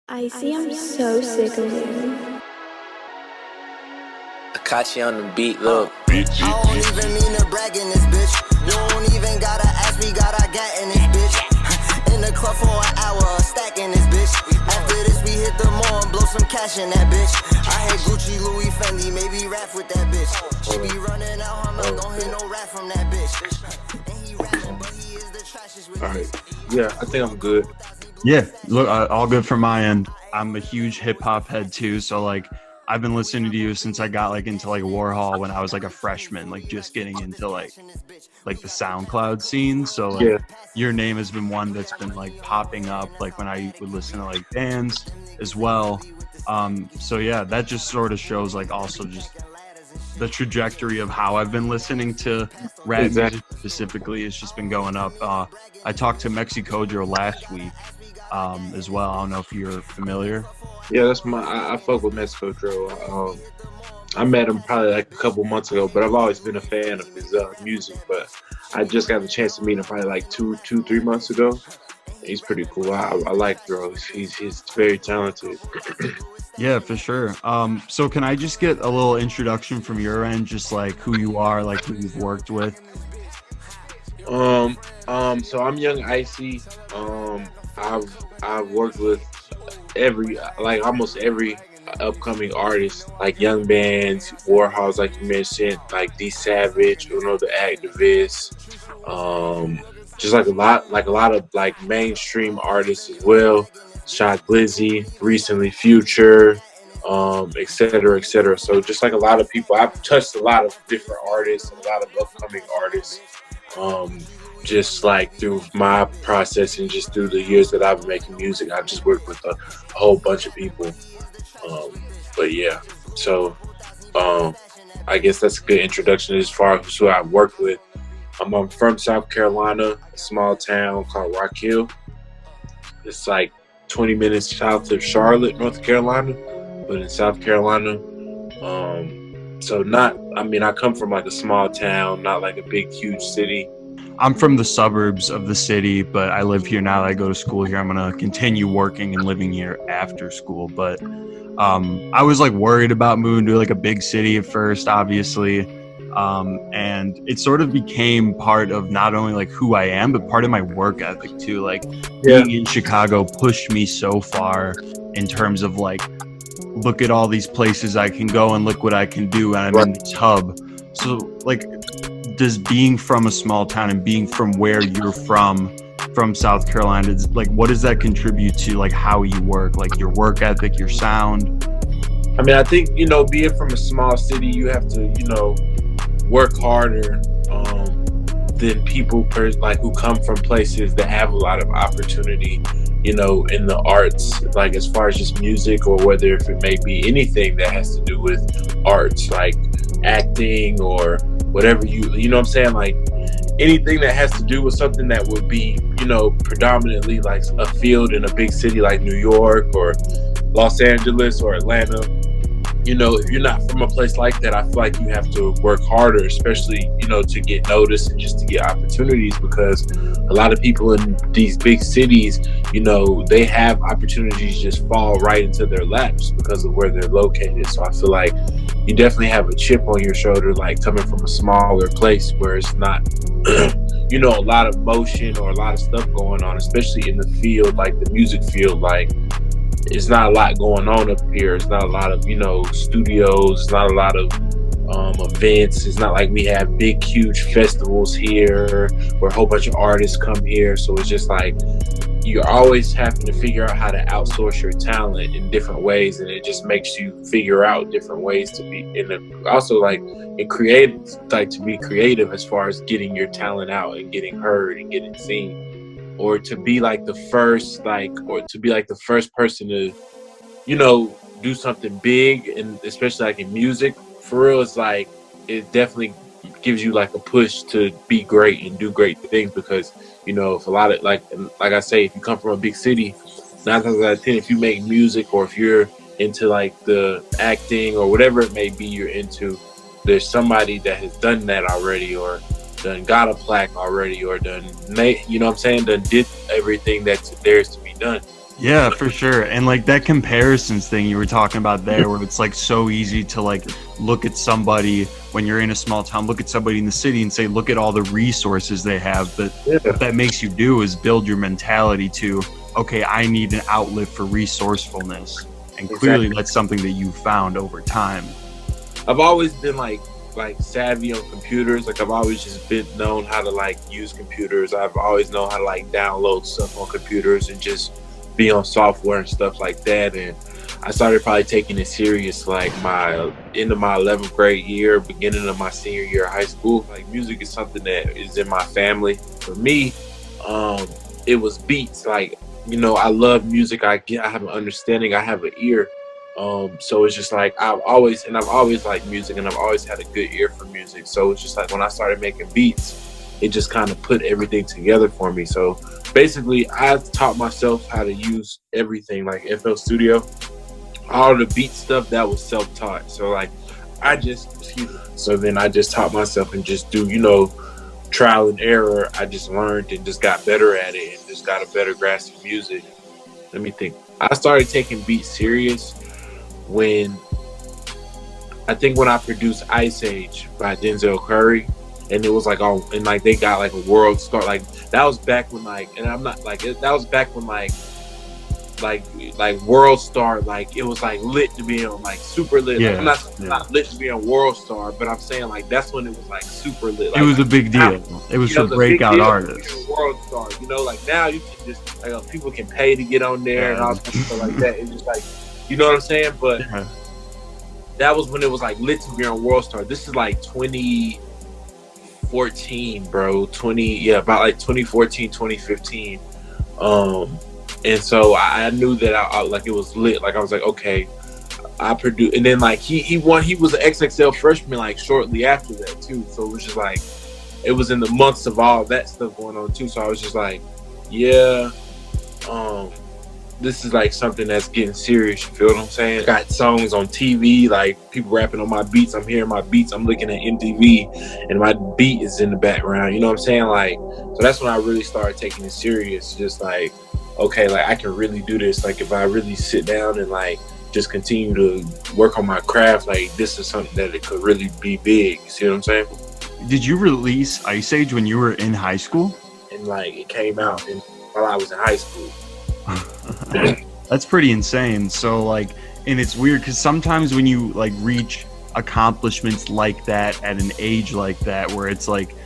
Icey, I'm so sick of you. Akachi on the beat, look. I don't even mean to brag in this bitch. You don't even gotta ask me, got I got in this bitch. In the club for an hour, stacking this bitch. After this, we hit the mall and blow some cash in that bitch. I hate Gucci, Louis, Fendi, maybe rap with that bitch. She be running out, I'm not gon' hit no rap from that bitch. And he rapping, but he is the trashiest with All right. Yeah, I think I'm good. Yeah, look, all good from my end. I'm a huge hip hop head too, so like I've been listening to you since I got like into like Warhol when I was like a freshman, like just getting into like the SoundCloud scene. So like Yeah. your name has been one that's been like popping up like when I would listen to like bands as well. So yeah, that just sort of shows like also just the trajectory of how I've been listening to rap music specifically. It's just been going up. I talked to Mexicojo last week as well. I don't know if you're familiar. Yeah, that's I fuck with Mexico Joe. I met him probably like a couple months ago, but I've always been a fan of his music. But I just got the chance to meet him probably like 3 months ago. He's pretty cool. I like Dro. He's very talented. Yeah, for sure. So can I just get a little introduction from your end, just like who you are, like who you've worked with? So I'm Yung Icey. I've worked with almost every upcoming artist, like young bands, Warhols, like you mentioned, like D Savage, Uno the Activist, just like a lot of like mainstream artists as well. Shot Glizzy, recently Future, et cetera, et cetera. So just like a lot of people, I've touched a lot of different artists, a lot of upcoming artists, just like through my process and just through the years that I've been making music. I've just worked with a whole bunch of people. But yeah, so I guess that's a good introduction as far as who I've worked with. I'm from South Carolina, a small town called Rock Hill. It's like 20 minutes south of Charlotte, North Carolina, but in South Carolina. I come from like a small town, not like a big, huge city. I'm from the suburbs of the city, but I live here now that I go to school here. I'm going to continue working and living here after school. But I was like worried about moving to like a big city at first, obviously. And it sort of became part of not only like who I am, but part of my work ethic too. Like being in Chicago pushed me so far in terms of like, look at all these places I can go and look what I can do. And I'm in this hub. So like, does being from a small town and being from where you're from South Carolina, like what does that contribute to like how you work, like your work ethic, your sound? I mean, I think, being from a small city, you have to, work harder than people who come from places that have a lot of opportunity, in the arts, like as far as just music or whether if it may be anything that has to do with arts, like acting or whatever you know what I'm saying? Like anything that has to do with something that would be, predominantly like a field in a big city like New York or Los Angeles or Atlanta. If you're not from a place like that, I feel like you have to work harder, especially, to get noticed and just to get opportunities, because a lot of people in these big cities, they have opportunities just fall right into their laps because of where they're located. So I feel like you definitely have a chip on your shoulder, like coming from a smaller place where it's not, a lot of motion or a lot of stuff going on, especially in the field, like the music field, like it's not a lot going on up here. It's not a lot of, studios. It's not a lot of events. It's not like we have big, huge festivals here where a whole bunch of artists come here. So it's just like you're always having to figure out how to outsource your talent in different ways. And it just makes you figure out different ways to be also like in creative, like to be creative as far as getting your talent out and getting heard and getting seen. Or to be like the first person to, do something big, and especially like in music, for real, it's like it definitely gives you like a push to be great and do great things, because if a lot of like I say, if you come from a big city, 9 times out of 10, if you make music or if you're into like the acting or whatever it may be you're into, there's somebody that has done that already or done got a plaque already or done did everything that's theirs to be done. Yeah, for sure. And like that comparisons thing you were talking about there, where it's like so easy to like look at somebody when you're in a small town, look at somebody in the city and say, look at all the resources they have. But what that makes you do is build your mentality to, okay, I need an outlet for resourcefulness. And clearly that's something that you found over time. I've always been like savvy on computers. Like I've always just been known how to like use computers. I've always known how to like download stuff on computers and just be on software and stuff like that. And I started probably taking it serious like my end of my 11th grade year, beginning of my senior year of high school. Like music is something that is in my family. For me, it was beats. Like, you know, I love music. I have an understanding. I have an ear. So it's just like I've always liked music, and I've always had a good ear for music. So it's just like when I started making beats, it just kind of put everything together for me. So basically, I taught myself how to use everything, like FL Studio, all the beat stuff that was self-taught. So like so then I just taught myself and just do, you know, trial and error. I just learned and just got better at it and just got a better grasp of music. Let me think. I started taking beats serious when I produced Ice Age by Denzel Curry, and it was like and like they got like a world star. Like that was back when like, and I'm not like, that was back when like World Star, like it was like lit to be on, like super lit. Yeah, like, I'm not lit to be on World Star, but I'm saying like that's when it was like super lit. Like, it was a big deal. It was for breakout artists. World Star, you know, like now you can just like people can pay to get on there and all stuff like that. It's just like, you know what I'm saying? But that was when it was like lit to be on World Star. This is like 2014, bro. About like 2014, 2015. And so I knew that I like it was lit. Like I was like, okay, I produced, and then like he was an XXL freshman like shortly after that too. So it was just like it was in the months of all that stuff going on too. So I was just like, yeah, this is like something that's getting serious. You feel what I'm saying? I got songs on TV, like people rapping on my beats. I'm hearing my beats. I'm looking at MTV, and my beat is in the background. You know what I'm saying? Like, so that's when I really started taking it serious. Just like, okay, like I can really do this. Like if I really sit down and like just continue to work on my craft, like this is something that it could really be big. You see what I'm saying? Did you release Ice Age when you were in high school? And like it came out while I was in high school. That's pretty insane. So like, and it's weird because sometimes when you like reach accomplishments like that at an age like that, where it's like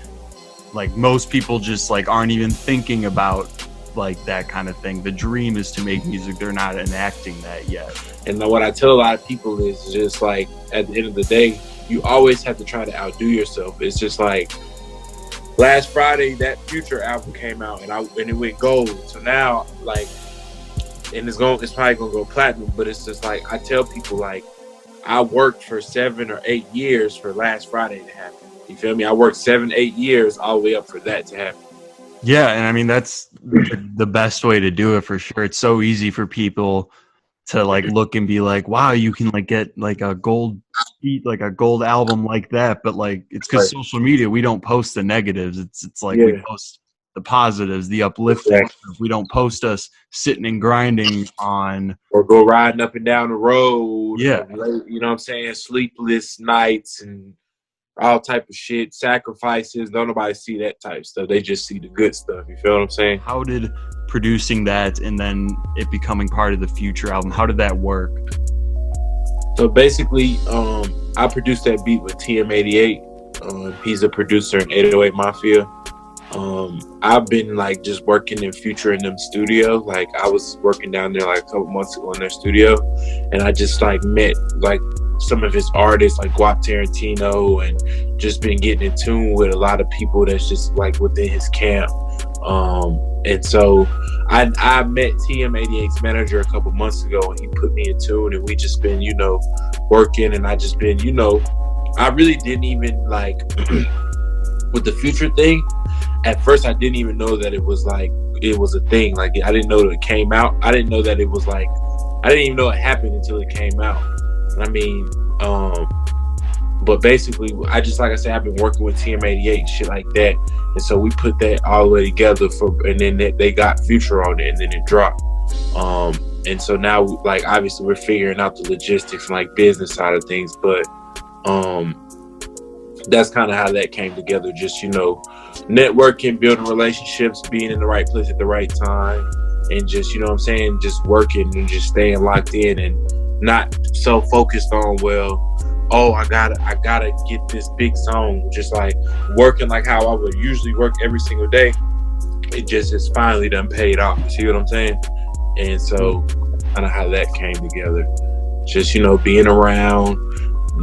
most people just like aren't even thinking about like that kind of thing. The dream is to make music. They're not enacting that yet. And what I tell a lot of people is just like at the end of the day, you always have to try to outdo yourself. It's just like last Friday that Future album came out and it went gold. So now like, and it's probably gonna go platinum, but it's just like I tell people like I worked for 7 or 8 years for last Friday to happen. You feel me? I worked 7-8 years all the way up for that to happen. Yeah, and I mean that's the best way to do it for sure. It's so easy for people to like look and be like, wow, you can like get like a gold beat, like a gold album like that, but like it's because social media, we don't post the negatives. It's like we post the positives, the uplifting. We don't post us sitting and grinding on, or go riding up and down the road. Yeah, you know what I'm saying? Sleepless nights and all type of shit, sacrifices. Don't nobody see that type of stuff. They just see the good stuff. You feel what I'm saying? How did producing that and then it becoming part of the Future album, how did that work? So basically, I produced that beat with TM88. He's a producer in 808 Mafia. I've been like just working in Future in them studio. Like I was working down there like a couple months ago in their studio, and I just like met like some of his artists like Guap Tarantino, and just been getting in tune with a lot of people that's just like within his camp. And so I met TM88's manager a couple months ago, and he put me in tune, and we just been, you know, working, and I just been, you know, I really didn't even like with the Future thing. At first, I didn't even know that it was a thing. Like I didn't know that it came out. I didn't know that it was like, I didn't even know it happened until it came out. I mean, but basically, I just, like I said, I've been working with TM88 shit like that, and so we put that all the way together and then they got Future on it, and then it dropped. And so now, like, obviously we're figuring out the logistics and like business side of things, but that's kind of how that came together. Just, networking, building relationships, being in the right place at the right time, and just, you know what I'm saying, just working and just staying locked in and not so focused on, I gotta get this big song. Just like working like how I would usually work every single day. It just is finally done paid off. You see what I'm saying? And so kind of how that came together. Just, being around,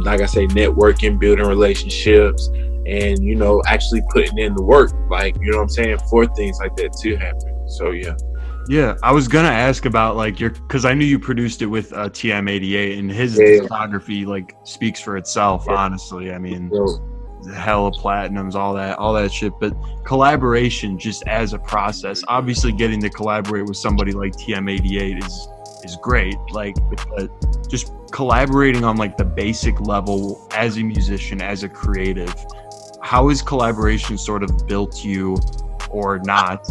like I say, networking, building relationships, and, actually putting in the work, like, you know what I'm saying, for things like that to happen. So, yeah. Yeah, I was going to ask about, like, because I knew you produced it with TM88, and his discography, like, speaks for itself, honestly. I mean, hella platinums, all that shit. But collaboration, just as a process, obviously getting to collaborate with somebody like TM88 is great. Like, but just collaborating on, like, the basic level as a musician, as a creative, how has collaboration sort of built you or not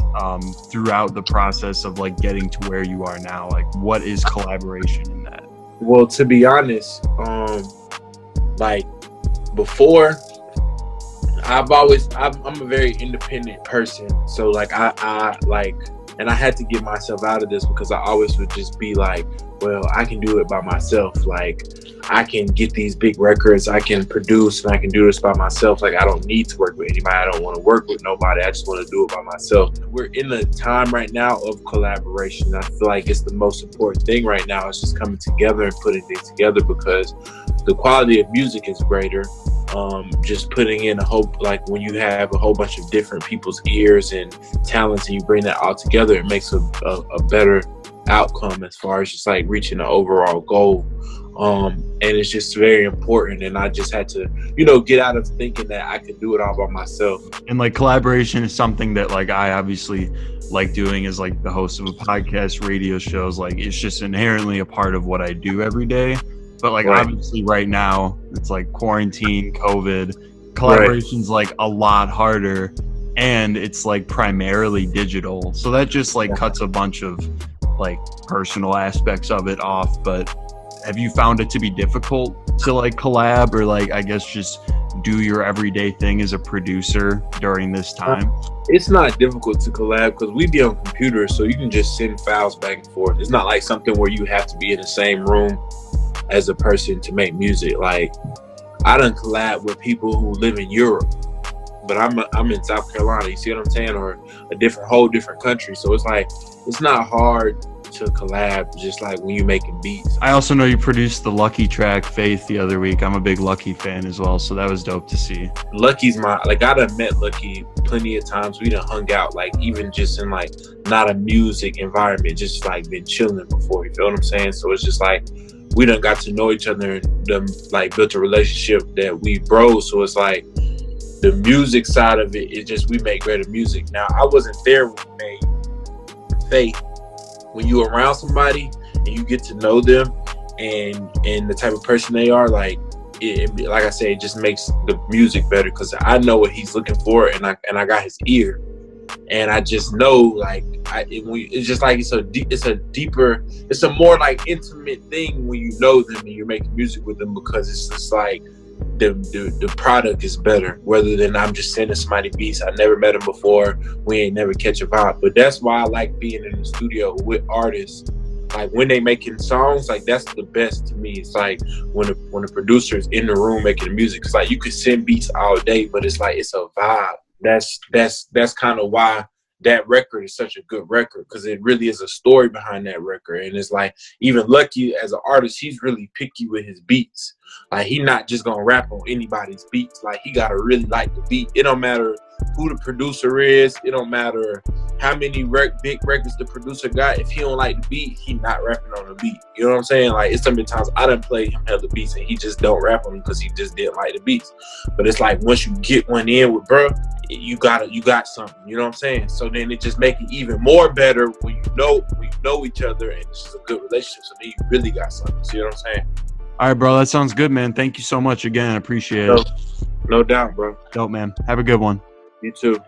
throughout the process of like getting to where you are now? Like, what is collaboration in that? Well, to be honest, like before, I'm a very independent person. So like I like, and I had to get myself out of this because I always would just be like, well, I can do it by myself. Like, I can get these big records, I can produce, and I can do this by myself. Like, I don't need to work with anybody. I don't want to work with nobody. I just want to do it by myself. We're in a time right now of collaboration. I feel like it's the most important thing right now. It's just coming together and putting things together because the quality of music is greater. Just putting in like when you have a whole bunch of different people's ears and talents and you bring that all together, it makes a better outcome as far as just like reaching an overall goal. And it's just very important, and I just had to get out of thinking that I could do it all by myself. And like collaboration is something that like I obviously like doing as like the host of a podcast, radio shows. Like, it's just inherently a part of what I do every day. But like obviously right now it's like quarantine, COVID, collaboration's like a lot harder, and it's like primarily digital, so that just like cuts a bunch of like personal aspects of it off. But have you found it to be difficult to like collab, or like, I guess, just do your everyday thing as a producer during this time? It's not difficult to collab because we be on computers, so you can just send files back and forth. It's not like something where you have to be in the same room as a person to make music. Like, I done collab with people who live in Europe, but I'm in South Carolina, you see what I'm saying, or whole different country. So it's like, it's not hard to collab, just like when you're making beats. I also know you produced the Lucki track Faith the other week. I'm a big Lucki fan as well, so that was dope to see. Lucki's I done met Lucki plenty of times. We done hung out, like, even just in like not a music environment, just like been chilling before, you feel what I'm saying? So it's just like we done got to know each other and like built a relationship that we bros. So it's like the music side of it is just we make greater music. Now, I wasn't there when we made Faith. When you're around somebody and you get to know them and the type of person they are, like like I say, it just makes the music better because I know what he's looking for, and I got his ear, and I just know, like, it's just like it's a more like intimate thing when you know them and you're making music with them, because it's just like the product is better, rather than I'm just sending somebody beats. I never met them before, we ain't never catch a vibe. But that's why I like being in the studio with artists. Like, when they making songs, like, that's the best to me. It's like when the producer is in the room making the music. It's like you could send beats all day, but it's like it's a vibe. That's kind of why that record is such a good record, because it really is a story behind that record. And it's like, even Lucki as an artist, he's really picky with his beats. Like, he not just gonna rap on anybody's beats. Like, he gotta really like the beat. It don't matter who the producer is. It don't matter how many big records the producer got. If he don't like the beat, he not rapping on the beat. You know what I'm saying? Like, it's so many times I done play him hella beats and he just don't rap on them because he just didn't like the beats. But it's like, once you get one in with bro, you got something. You know what I'm saying? So then it just make it even more better when you know each other and it's just a good relationship. So then you really got something. See what I'm saying? All right, bro. That sounds good, man. Thank you so much again. I appreciate it. No doubt, bro. Dope, man. Have a good one. You too.